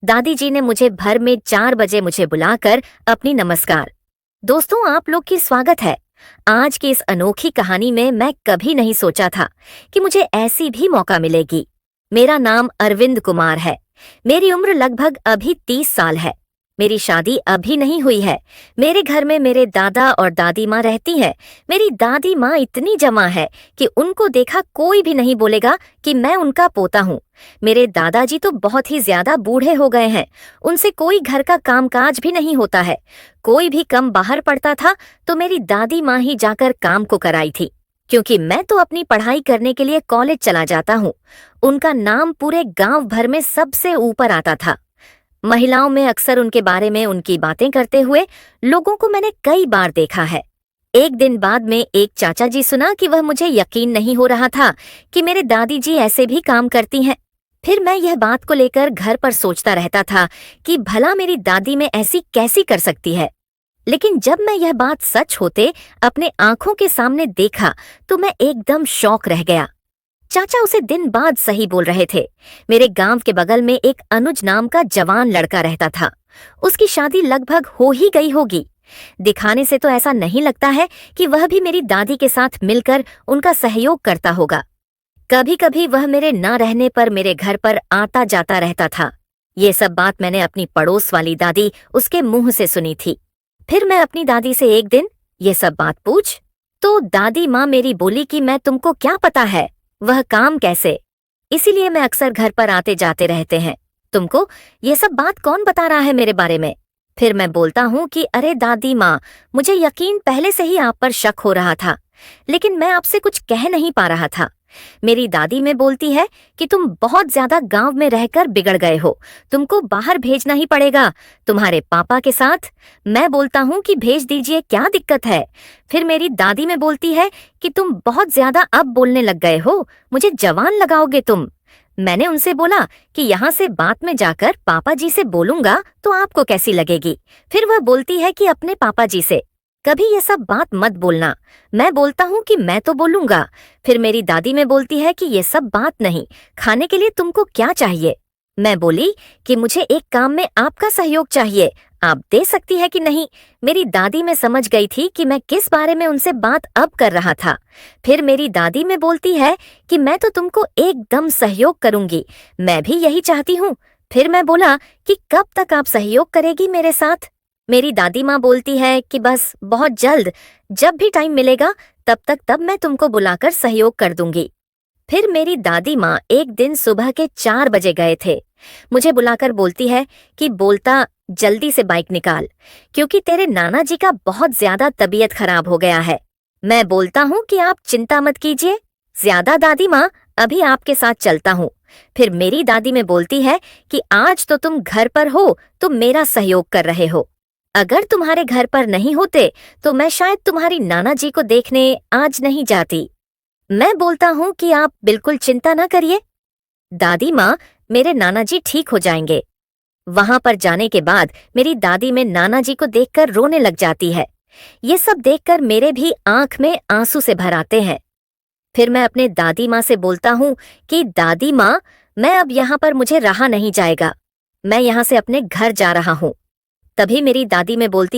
दादी जी ने मुझे भर में 4 बजे मुझे बुलाकर अपनी नमस्कार। दोस्तों, आप लोग की स्वागत है। आज की इस अनोखी कहानी में मैं कभी नहीं सोचा था कि मुझे ऐसी भी मौका मिलेगी। मेरा नाम अरविंद कुमार है। मेरी उम्र लगभग अभी 30 साल है। मेरी शादी अभी नहीं हुई है। मेरे घर में मेरे दादा और दादी माँ रहती हैं। मेरी दादी माँ इतनी जमा है कि उनको देखा कोई भी नहीं बोलेगा कि मैं उनका पोता हूँ। मेरे दादाजी तो बहुत ही ज्यादा बूढ़े हो गए हैं। उनसे कोई घर का कामकाज भी नहीं होता है। कोई भी कम बाहर पड़ता था तो मेरी दादी माँ ही जाकर काम को कराई थी, क्योंकि मैं तो अपनी पढ़ाई करने के लिए कॉलेज चला जाता हूँ। उनका नाम पूरे गांव भर में सबसे ऊपर आता था। महिलाओं में अक्सर उनके बारे में उनकी बातें करते हुए लोगों को मैंने कई बार देखा है। एक दिन बाद में एक चाचा जी सुना कि वह मुझे यकीन नहीं हो रहा था कि मेरे दादी जी ऐसे भी काम करती हैं। फिर मैं यह बात को लेकर घर पर सोचता रहता था कि भला मेरी दादी में ऐसी कैसी कर सकती है। लेकिन जब मैं यह बात सच होते अपने आंखों के सामने देखा तो मैं एकदम शॉक रह गया। चाचा उसे दिन बाद सही बोल रहे थे। मेरे गांव के बगल में एक अनुज नाम का जवान लड़का रहता था। उसकी शादी लगभग हो ही गई होगी। दिखाने से तो ऐसा नहीं लगता है कि वह भी मेरी दादी के साथ मिलकर उनका सहयोग करता होगा। कभी कभी वह मेरे न रहने पर मेरे घर पर आता जाता रहता था। ये सब बात मैंने अपनी पड़ोस वाली दादी उसके मुंह से सुनी थी। फिर मैं अपनी दादी से एक दिन ये सब बात पूछ तो दादी माँ मेरी बोली कि मैं तुमको क्या पता है वह काम कैसे, इसीलिए मैं अक्सर घर पर आते जाते रहते हैं। तुमको ये सब बात कौन बता रहा है मेरे बारे में? फिर मैं बोलता हूँ कि अरे दादी माँ, मुझे यकीन पहले से ही आप पर शक हो रहा था, लेकिन मैं आपसे कुछ कह नहीं पा रहा था। मेरी दादी में बोलती है कि तुम बहुत ज्यादा गांव में रहकर बिगड़ गए हो, तुमको बाहर भेजना ही पड़ेगा तुम्हारे पापा के साथ। मैं बोलता हूँ कि भेज दीजिए, क्या दिक्कत है। फिर मेरी दादी में बोलती है कि तुम बहुत ज्यादा अब बोलने लग गए हो, मुझे जवान लगाओगे तुम। मैंने उनसे बोला कि यहाँ से बात में जाकर पापा जी से बोलूंगा तो आपको कैसी लगेगी। फिर वह बोलती है कि अपने पापा जी से कभी ये सब बात मत बोलना। मैं बोलता हूँ कि मैं तो बोलूंगा। फिर मेरी दादी में बोलती है कि ये सब बात नहीं, खाने के लिए तुमको क्या चाहिए। मैं बोली कि मुझे एक काम में आपका सहयोग चाहिए, आप दे सकती है कि नहीं। मेरी दादी में समझ गई थी कि मैं किस बारे में उनसे बात अब कर रहा था। फिर मेरी दादी में बोलती है कि मैं तो तुमको एकदम सहयोग करूंगी, मैं भी यही चाहती हूँ। फिर मैं बोला कि कब तक आप सहयोग करेगी मेरे साथ। मेरी दादी माँ बोलती है कि बस बहुत जल्द, जब भी टाइम मिलेगा तब मैं तुमको बुलाकर सहयोग कर दूंगी। फिर मेरी दादी माँ एक दिन सुबह के 4 बजे गए थे। मुझे बुलाकर बोलती है कि बोलता जल्दी से बाइक निकाल, क्योंकि तेरे नाना जी का बहुत ज्यादा तबीयत खराब हो गया है। मैं बोलता हूँ कि आप चिंता मत कीजिए, ज्यादा दादी माँ, अभी आपके साथ चलता हूँ। फिर मेरी दादी में बोलती है कि आज तो तुम घर पर हो तो मेरा सहयोग कर रहे हो, अगर तुम्हारे घर पर नहीं होते तो मैं शायद तुम्हारी नाना जी को देखने आज नहीं जाती। मैं बोलता हूँ कि आप बिल्कुल चिंता न करिए दादी माँ, मेरे नाना जी ठीक हो जाएंगे। वहां पर जाने के बाद मेरी दादी में नाना जी को देखकर रोने लग जाती है। ये सब देखकर मेरे भी आंख में आंसू से भर आते हैं। फिर मैं अपने दादी माँ से बोलता हूँ कि दादी माँ, मैं अब यहाँ पर मुझे रहा नहीं जाएगा, मैं यहाँ से अपने घर जा रहा हूँ। तभी मेरी दादी में बोलती है